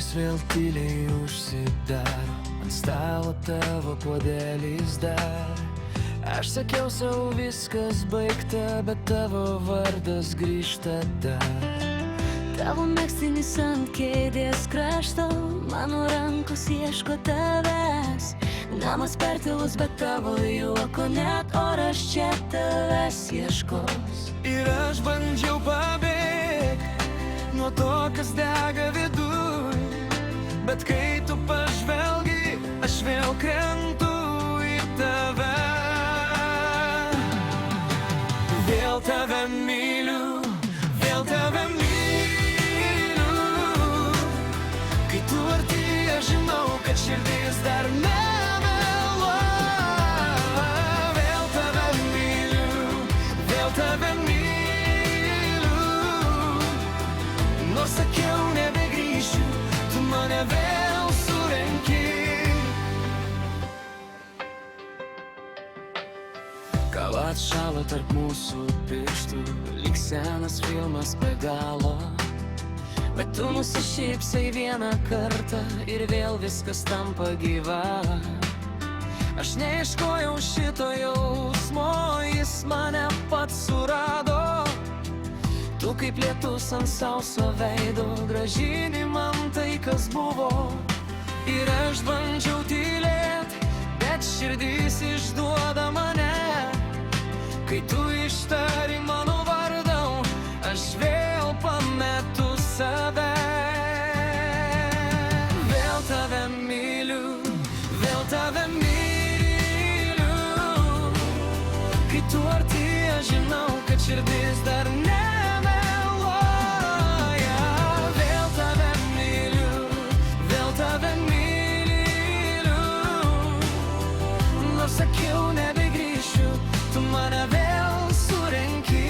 Duris vėl tyliai užsidaro, ant stalo tavo puodelis dar. Aš sakiau savo viskas baigta, bet tavo vardas grįžta dar. Tavo megztinis ant kėdės krašto, mano rankos ieško tavęs. Namas per tylus, bet tavo juoko net oras čia tavęs ieškos. Ir aš bandžiau pabėgti nuo to, kas dega viduj, bet kai tu pažvelgi, aš vėl krentu į tave. Vėl tave myliu, vėl tave myliu. Kai tu arti, aš žinau, kad širdis dar nemeluoja. Vėl tave myliu, vėl tave myliu. Nors sakiau nebegrįšiu, tu mane vėl surenki. Kava atšalo tarp mūsų pirštų, lyg senas filmas be galo. Bet tu nusišypsai vieną kartą ir vėl viskas tampa gyva. Aš neieškojau šito jausmo, jis mane pats surado. Tu kaip lietus ant sauso veido, grąžini man tai, kas buvo. Ir aš bandžiau tylėt, bet širdis išduoda mane. Kai tu ištari mano vardą, aš vėl pametu save. Vėl tave myliu, vėl tave myliu. Kai tu arti, aš žinau, kad širdis dar nemeluoja. Vėl tave myliu, vėl tave myliu. Nors sakiau nebegrįšiu, tu mane vėl surenki.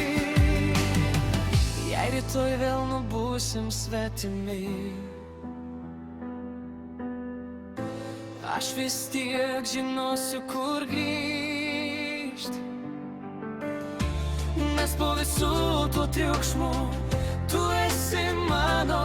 Jei rytoj vėl būsim svetimi, aš vis tiek žinosiu, kur grįžt. Nes po visų tų triukšmų tu esi mano.